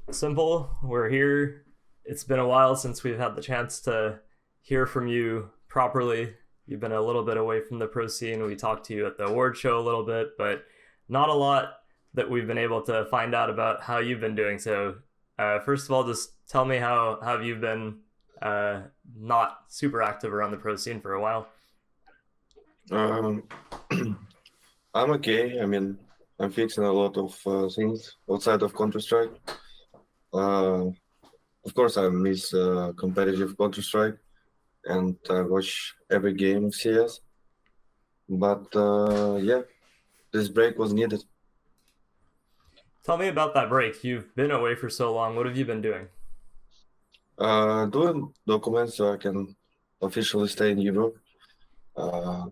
s1mple. We're here. It's been a while since we've had the chance to hear from you properly. You've been a little bit away from the pro scene. We talked to you at the award show a little bit, but not a lot that we've been able to find out about how you've been doing. So, first of all, just tell me how have you been not super active around the pro scene for a while? Um, I'm okay. I mean, I'm fixing a lot of things outside of Counter-Strike. Uh, of course, I miss competitive Counter-Strike and I watch every game of CS. But yeah, this break was needed. Tell me about that break. You've been away for so long. What have you been doing? Doing documents so I can officially stay in Europe. Uh,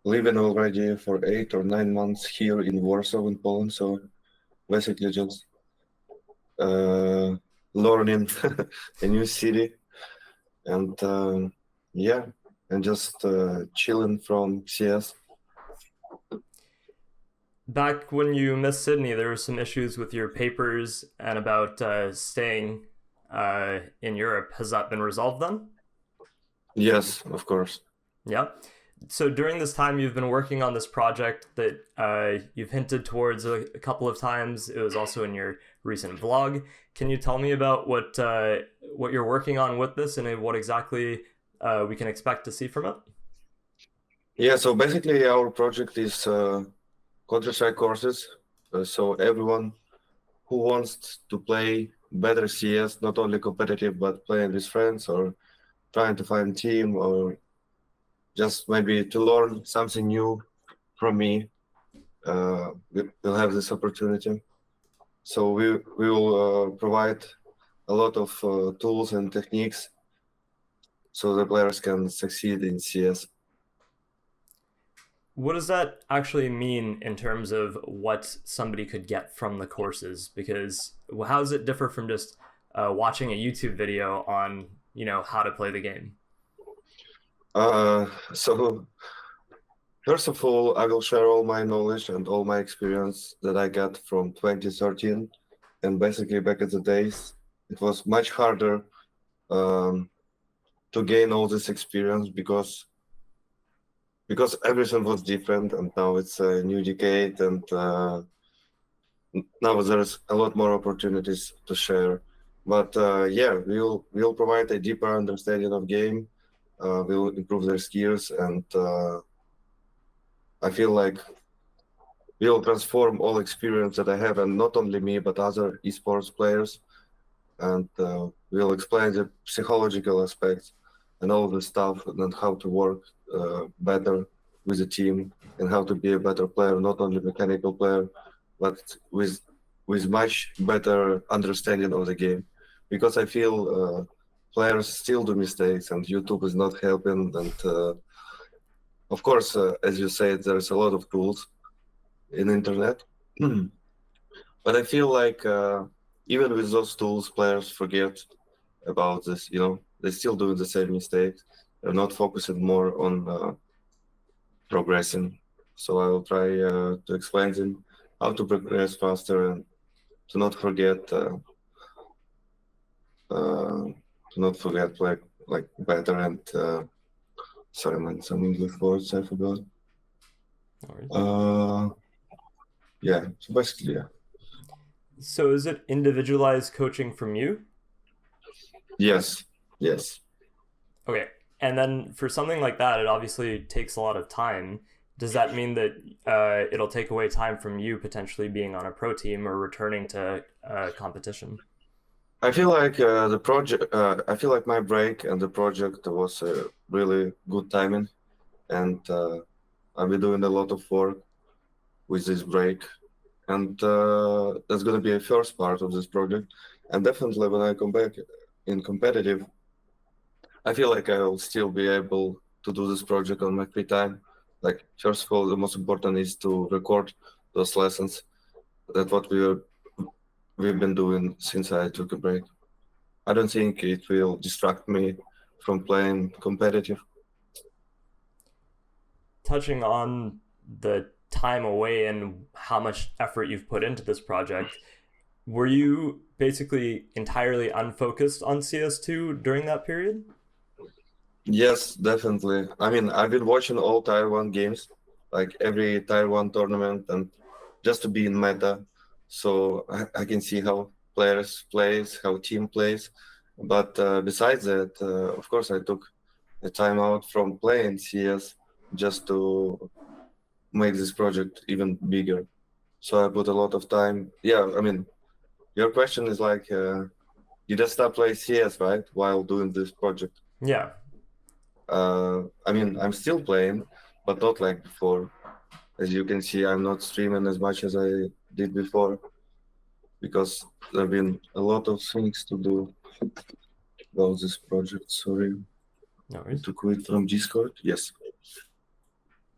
Living already for 8 or 9 months here in Warsaw in Poland. So basically just uh, learning a new city and yeah, and just chilling from CS. Back when you missed Sydney, there were some issues with your papers and about staying in Europe. Has that been resolved then? Yes, of course. Yeah. So during this time, you've been working on this project that you've hinted towards a couple of times. It was also in your recent vlog. Can you tell me about what you're working on with this and what exactly we can expect to see from it? Yeah, so basically our project is Counter-Strike courses. So everyone who wants to play better CS, not only competitive, but playing with friends or trying to find team or just maybe to learn something new from me, we'll have this opportunity. So we will provide a lot of tools and techniques so the players can succeed in CS. What does that actually mean in terms of what somebody could get from the courses? Because how does it differ from just watching a YouTube video on, how to play the game? So first of all, I will share all my knowledge and all my experience that I got from 2013. And basically back in the days, it was much harder um, to gain all this experience because everything was different, and now it's a new decade, and now there's a lot more opportunities to share. But yeah, we'll provide a deeper understanding of game. We'll improve their skills, and I feel like we'll transform all experience that I have, and not only me, but other esports players. And we'll explain the psychological aspects and all the stuff, and how to work better with the team, and how to be a better player, not only mechanical player, but with much better understanding of the game. Because I feel players still do mistakes, and YouTube is not helping. And of course, as you said, there's a lot of tools in internet, but I feel like even with those tools, players forget about this. They're still doing the same mistakes. They're not focusing more on progressing. So I will try to explain them how to progress faster and to not forget like better and sorry man, some English words I forgot. No worries. Yeah, so basically yeah. So is it individualized coaching from you? Yes, yes. Okay. And then for something like that, it obviously takes a lot of time. Does that mean that it'll take away time from you potentially being on a pro team or returning to competition? I feel like I feel like my break and the project was really good timing, and I've been doing a lot of work with this break, and that's gonna be a first part of this project. And definitely when I come back in competitive, I feel like I will still be able to do this project on my free time. Like first of all, the most important is to record those lessons. That's what we've been doing since I took a break. I don't think it will distract me from playing competitive. Touching on the time away and how much effort you've put into this project, were you basically entirely unfocused on CS2 during that period? Yes, definitely. I mean, I've been watching all Tier 1 games, like every Tier 1 tournament, and just to be in meta. So I can see how players plays, how team plays. But besides that, of course, I took a time out from playing CS just to make this project even bigger. So I put a lot of time. Yeah, I mean, your question is like, you just stop playing CS, right, while doing this project? Yeah. I mean, I'm still playing, but not like before. As you can see, I'm not streaming as much as I did before because there have been a lot of things to do about this project. Sorry, No worries. to quit from Discord. Yes.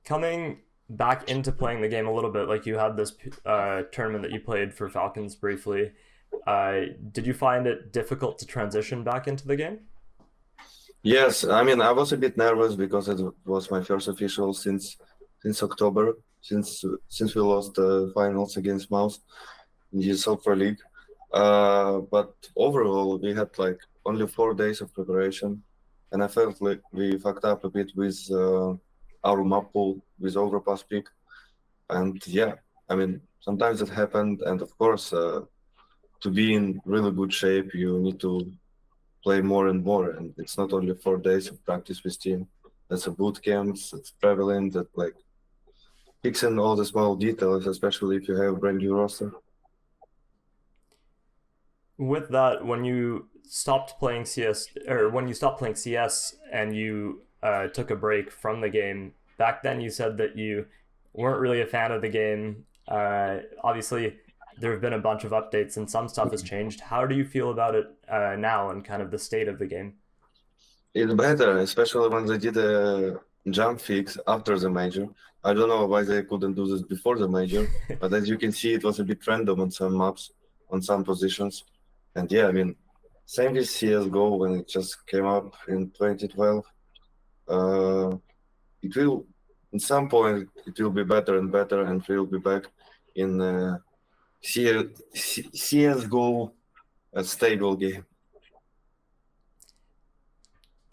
Coming back into playing the game a little bit, like you had this tournament that you played for Falcons briefly. Did you find it difficult to transition back into the game? Yes, I mean, I was a bit nervous because it was my first official since October, since we lost the finals against Mouse in the Super League. But overall, we had like only 4 days of preparation, and I felt like we fucked up a bit with our map pool with overpass pick. And yeah, I mean, sometimes it happened, and of course, to be in really good shape, you need to play more and more. And it's not only 4 days of practice with team. That's a boot camps. It's prevalent that like fixing all the small details, especially if you have a brand new roster. With that, when you stopped playing CS, or when you stopped playing CS and you took a break from the game, back then you said that you weren't really a fan of the game. Obviously, there have been a bunch of updates and some stuff has changed. How do you feel about it now and kind of the state of the game? It's better, especially when they did a jump fix after the major. I don't know why they couldn't do this before the major, but as you can see, it was a bit random on some maps, on some positions. And yeah, I mean, same with CSGO when it just came up in 2012. It will, in some point, it will be better and better, and we'll be back in CSGO, a stable game.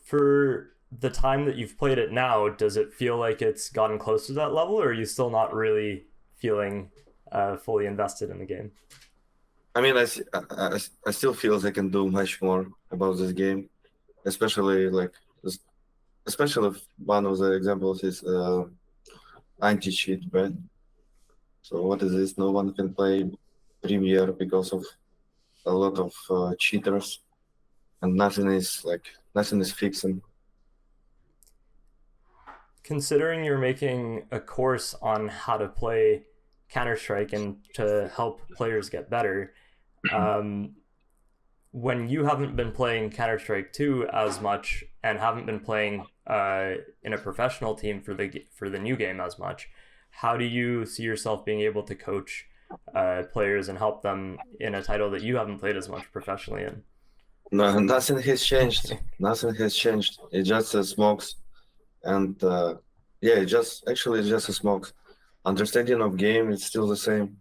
For the time that you've played it now, does it feel like it's gotten close to that level, or are you still not really feeling fully invested in the game? I mean, I still feel they can do much more about this game, especially like, especially if one of the examples is anti-cheat, right? So what is this? No one can play Premiere because of a lot of cheaters, and nothing is fixing. Considering you're making a course on how to play Counter-Strike and to help players get better, when you haven't been playing Counter-Strike 2 as much and haven't been playing in a professional team for the new game as much, how do you see yourself being able to coach players and help them in a title that you haven't played as much professionally in? No, nothing has changed. Nothing has changed. It just smokes, and yeah, it's just a smokes. Understanding of game is still the same,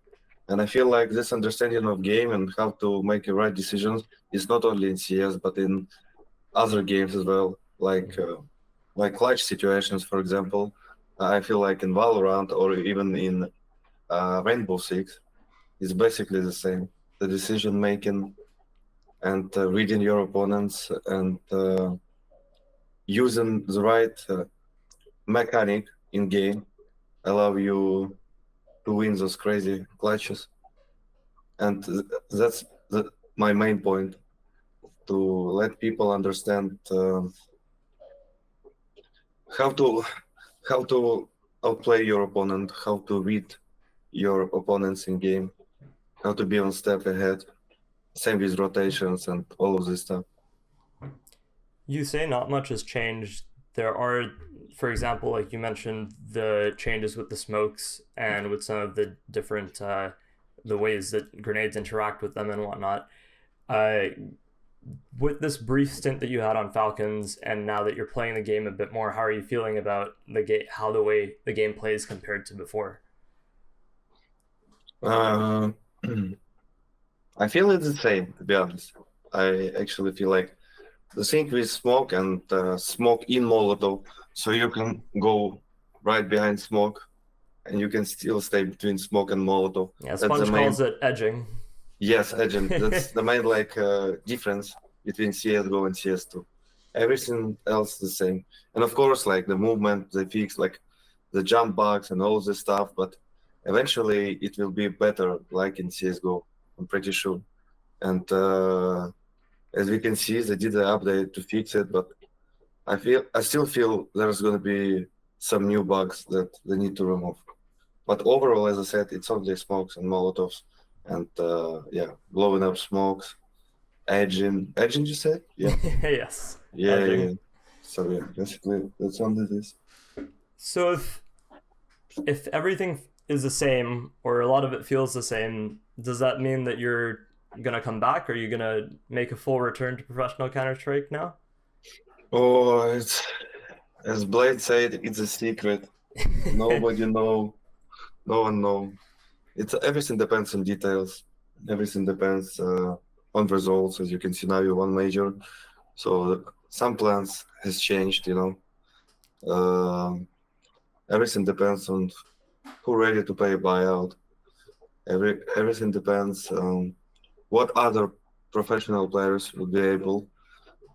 and I feel like this understanding of game and how to make the right decisions is not only in CS but in other games as well, like clutch situations, for example. I feel like in Valorant or even in Rainbow Six, it's basically the same. The decision making and reading your opponents and using the right mechanic in game allow you to win those crazy clutches. And that's my main point, to let people understand how to outplay your opponent, how to read your opponents in game, how to be one step ahead. Same with rotations and all of this stuff. You say not much has changed. There are, for example, like you mentioned, the changes with the smokes and with some of the different the ways that grenades interact with them and whatnot. Uh, with this brief stint that you had on Falcons, and now that you're playing the game a bit more, how are you feeling about the game? How the way the game plays compared to before? Uh, I feel it's the same, to be honest. I actually feel like the thing with smoke and smoke in Molotov, so you can go right behind smoke and you can still stay between smoke and Molotov. Yeah, That's the Sponge main, calls it edging. yes, agent. That's the main like difference between CSGO and CS2. Everything else the same. And of course, like the movement, they fix like the jump bugs and all this stuff, but eventually it will be better like in CSGO, I'm pretty sure. And as we can see, they did the update to fix it, but I still feel there's gonna be some new bugs that they need to remove. But overall, as I said, it's only smokes and molotovs, and yeah, blowing up smokes, edging. You said, yeah, Yes, yeah, edging. yeah. So yeah, basically that's only this. So if everything is the same or a lot of it feels the same, does that mean that you're gonna come back? Are you gonna make a full return to professional Counter Strike now? Oh, it's as Blade said, it's a secret. Nobody know, no one know. It's everything depends on details. Everything depends on results. As you can see now, you won major, so some plans has changed. Everything depends on who ready to pay buyout. Everything depends on what other professional players will be able,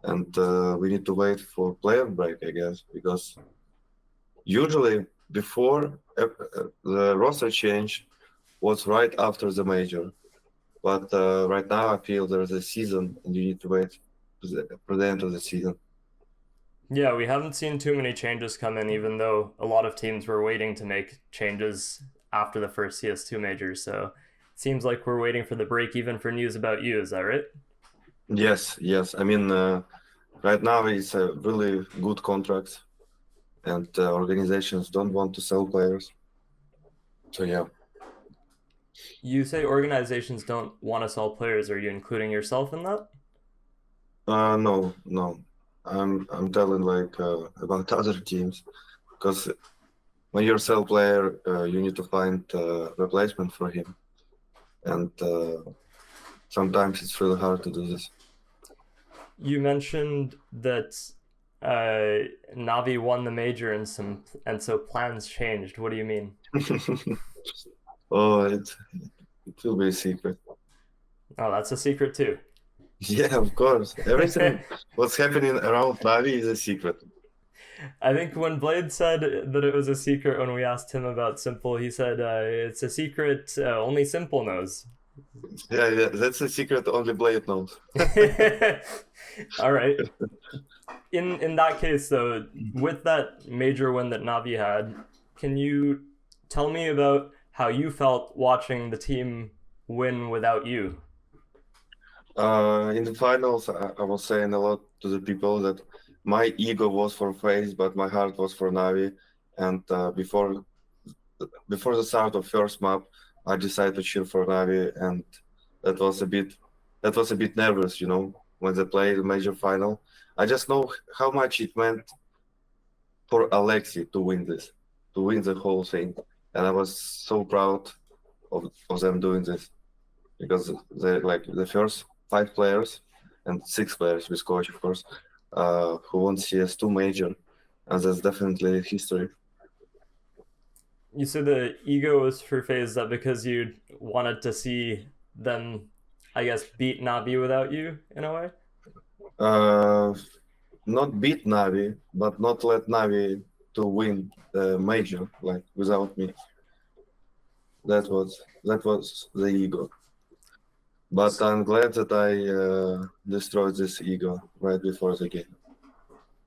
and we need to wait for player break, I guess, because usually before the roster change was right after the major. But right now, I feel there's a season, and you need to wait for the end of the season. Yeah, we haven't seen too many changes come in, even though a lot of teams were waiting to make changes after the first CS2 major. So it seems like we're waiting for the break even for news about you. Is that right? Yes, yes. I mean, right now it's a really good contract, and organizations don't want to sell players. So yeah. You say organizations don't want to sell players. Are you including yourself in that? No, no. I'm telling like about other teams, because when you're a sell player, you need to find replacement for him, and sometimes it's really hard to do this. You mentioned that Navi won the major and so plans changed. What do you mean? Oh, it will be a secret. Oh, that's a secret too. Yeah, of course. Everything what's happening around Navi is a secret. I think when Blade said that it was a secret when we asked him about s1mple, he said it's a secret only s1mple knows. Yeah, yeah, that's a secret only Blade knows. All right. In that case, though, with that major win that Navi had, can you tell me about how you felt watching the team win without you? In the finals, I was saying a lot to the people that my ego was for FaZe, but my heart was for Navi. And before the start of first map, I decided to cheer for Navi, and that was a bit nervous, when they played the major final. I just know how much it meant for Aleksib to win this, to win the whole thing, and I was so proud of them doing this, because they like the first 5 players and 6 players with coach, of course, who won CS2 major, and that's definitely history. You said the ego was for FaZe that because you wanted to see them, I guess, beat Navi without you in a way? Uh, Not beat Navi, but not let Navi to win the major like without me. That was the ego. But I'm glad that I destroyed this ego right before the game.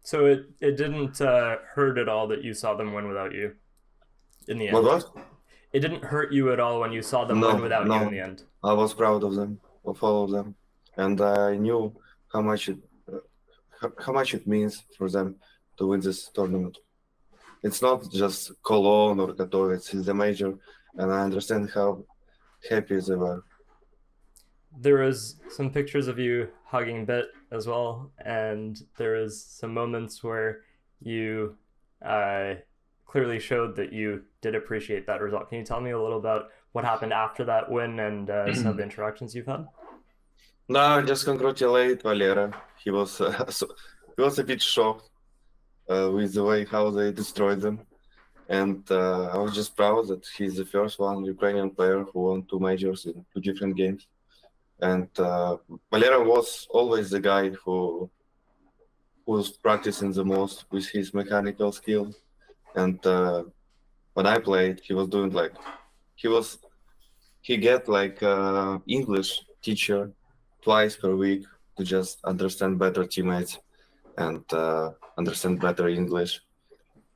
So it didn't hurt at all that you saw them win without you in the But end? what? It didn't hurt you at all when you saw them win No, without you in no. the end? I was proud of them, of all of them, and I knew how much it how much it means for them to win this tournament. It's not just Cologne or Katowice; it's the major, and I understand how happy they were. There was some pictures of you hugging Bit as well, and there was some moments where you clearly showed that you did appreciate that result. Can you tell me a little about what happened after that win and some of the interactions you've had? No, just congratulate Valera. He was he was a bit shocked with the way how they destroyed them, and I was just proud that he's the first one Ukrainian player who won 2 majors in 2 different games. And Valera was always the guy who was practicing the most with his mechanical skill. And when I played, he was doing like he was he get like English teacher twice per week to just understand better teammates and understand better English.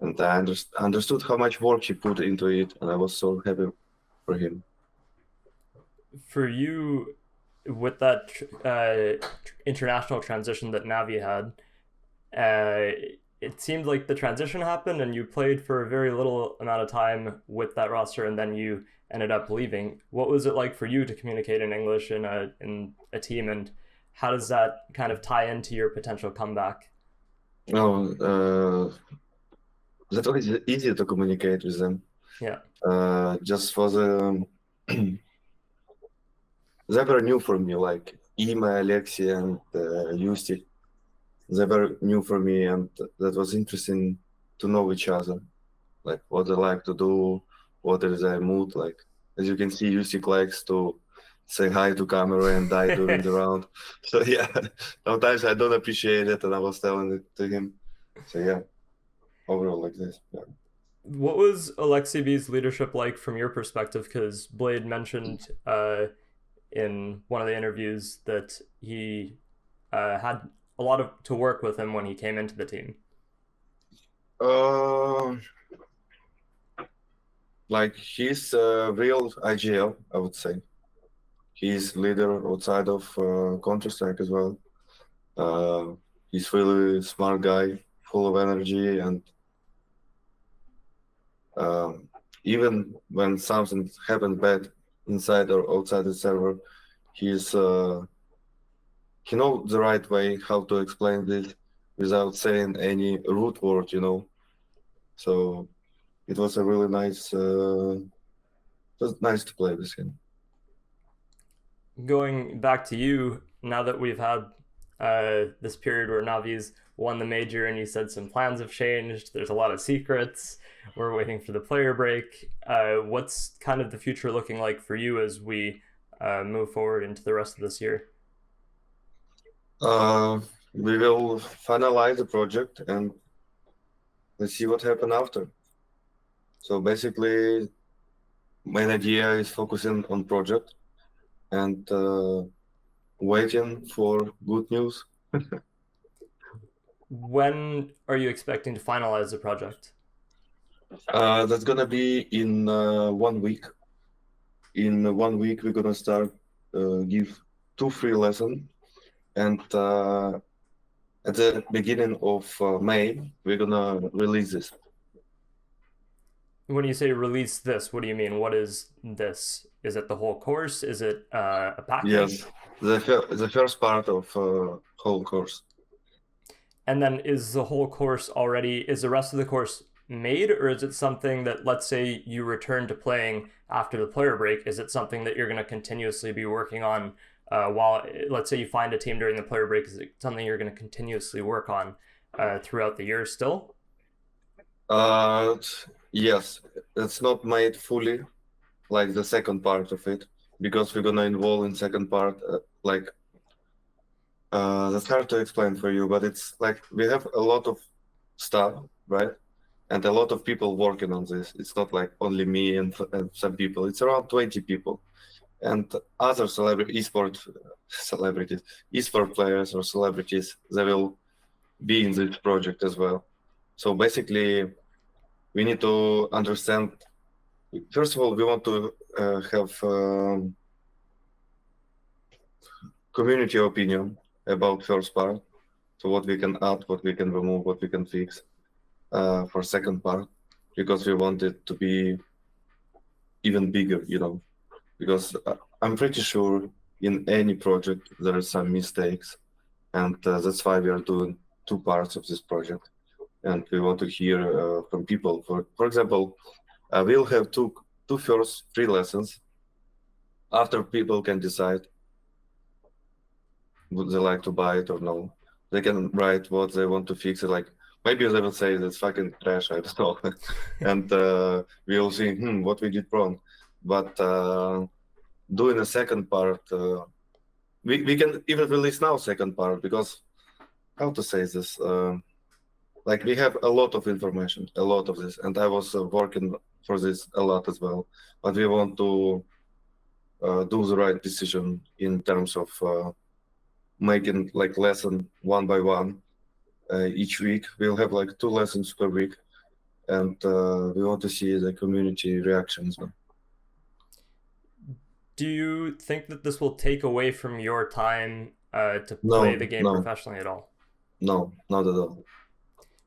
And I understood how much work he put into it, and I was so happy for him. For you, with that international transition that Navi had, it seemed like the transition happened and you played for a very little amount of time with that roster, and then you ended up leaving. What was it like for you to communicate in English in a team, and how does that kind of tie into your potential comeback? No, that was easy to communicate with them. Yeah. Just for the they were new for me, like Ima, Alexi, and Yusti. They were new for me, and that was interesting to know each other, like what they like to do, what is their mood. Like as you can see, Yusti likes to say hi to camera and die during the round. So yeah, sometimes I don't appreciate it, and I was telling it to him. So yeah, overall like this. Yeah. What was Aleksib's leadership like from your perspective? Because Blade mentioned in one of the interviews that he had a lot of to work with him when he came into the team. Uh, like he's a real IGL, I would say. He's leader outside of Counter-Strike as well. He's really smart guy, full of energy, and even when something happened bad inside or outside the server, he's he knows the right way how to explain this without saying any rude word, you know. So it was a really nice, it was nice to play with him. Going back to you, now that we've had this period where Navi's won the major and you said some plans have changed, there's a lot of secrets, we're waiting for the player break. What's kind of the future looking like for you as we move forward into the rest of this year? We will finalize the project and let's see what happens after. So basically, main idea is focusing on project and waiting for good news. When are you expecting to finalize the project? That's gonna be in 1 week. In 1 week, we're gonna start give 2 free lessons, and at the beginning of May, we're gonna release this. When you say release this, what do you mean? What is this? Is it the whole course? Is it a package? Yes, the first part of whole course. And then is the whole course already, is the rest of the course made, or is it something that, let's say you return to playing after the player break, is it something that you're going to continuously be working on while, let's say you find a team during the player break, is it something you're going to continuously work on throughout the year still? Yes, it's not made fully like the second part of it because we're gonna involve in second part like that's hard to explain for you, but it's like we have a lot of stuff, right? And a lot of people working on this. It's not like only me and some people. It's around 20 people, and other celebrities, esport players or celebrities, they will be in this project as well. So basically, we need to understand. First of all, we want to have community opinion about first part. So what we can add, what we can remove, what we can fix for second part, because we want it to be even bigger, you know. Because I'm pretty sure in any project there are some mistakes, and that's why we are doing 2 parts of this project. And we want to hear from people. For example, we'll have two first free lessons. After people can decide would they like to buy it or no. They can write what they want to fix it. Like maybe they will say it's fucking trash. I don't know, and we will see what we did wrong. But doing a second part, we can even release now second part because how to say this. Like we have a lot of information, a lot of this, and I was working for this a lot as well. But we want to do the right decision in terms of making like lesson one by one each week. We'll have like 2 lessons per week, and we want to see the community reactions. Do you think that this will take away from your time to No, play the game no, professionally at all? no, not at all.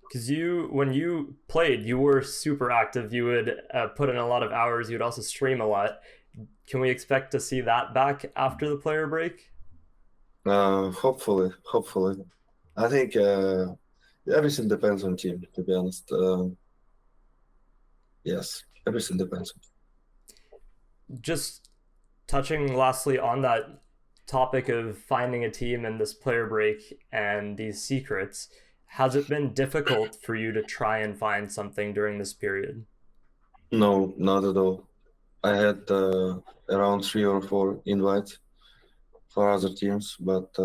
Because when you played, you were super active. You would put in a lot of hours. You would also stream a lot. Can we expect to see that back after the player break? Hopefully. I think everything depends on team, to be honest. Yes, everything depends. Just touching lastly on that topic of finding a team in this player break and these secrets, has it been difficult for you to try and find something during this period? No, not at all. I had around 3 or 4 invites for other teams, but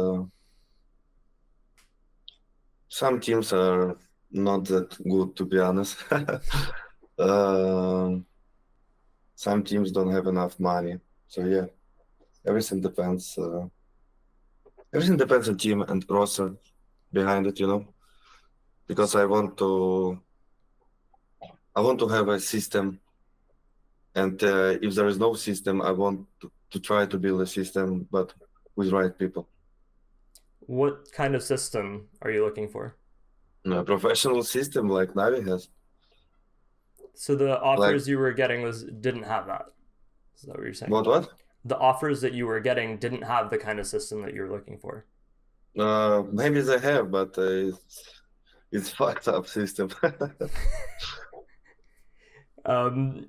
some teams are not that good, to be honest. Some teams don't have enough money, so yeah, everything depends. Everything depends on team and roster behind it, because I want to have a system, and if there is no system, I want to try to build a system, but with right people. What kind of system are you looking for? A professional system like NAVI has. So the offers you were getting didn't have that. Is that what you're saying? What? The offers that you were getting didn't have the kind of system that you were looking for. Maybe they have, but it's fucked up system. The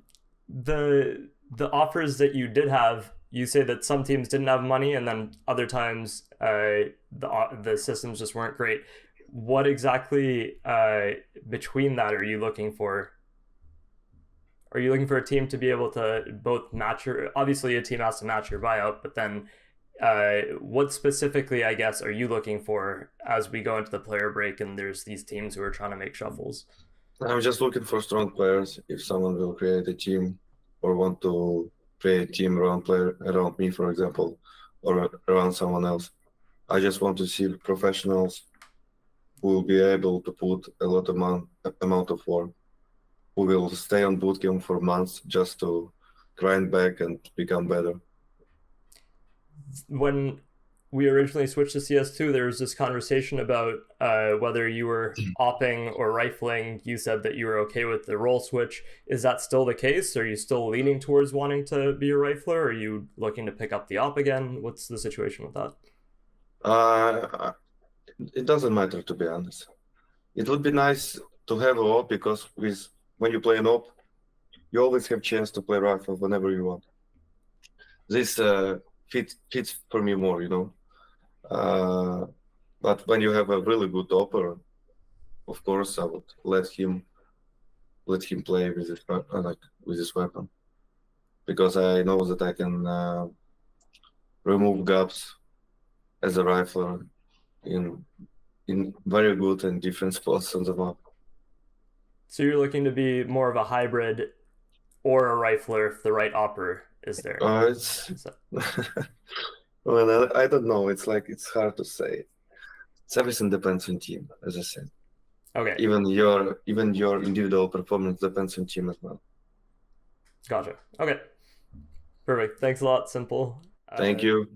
offers that you did have, you say that some teams didn't have money, and then other times the systems just weren't great. What exactly between that are you looking for? Are you looking for a team to be able to both match your? Obviously, a team has to match your buyout, but then what specifically, I guess, are you looking for as we go into the player break and there's these teams who are trying to make shuffles? I'm just looking for strong players. If someone will create a team or want to create a team around me, for example, or around someone else, I just want to see professionals who will be able to put a lot of amount of work, who will stay on bootcamp for months just to grind back and become better. When we originally switched to CS2, there was this conversation about whether you were opping or rifling. You said that you were okay with the role switch. Is that still the case? Are you still leaning towards wanting to be a rifler? Are you looking to pick up the op again? What's the situation with that? It doesn't matter, to be honest. It would be nice to have an op because when you play an op, you always have chance to play rifle whenever you want. This fits for me more, but when you have a really good opper, of course I would let him play with this weapon, because I know that I can remove gaps as a rifler in very good and different spots on the map. So you're looking to be more of a hybrid or a rifler if the right opper is there? Well, I don't know. It's hard to say. Everything depends on team, as I said. Okay. Even your individual performance depends on team as well. Gotcha. Okay. Perfect. Thanks a lot, s1mple. Thank you.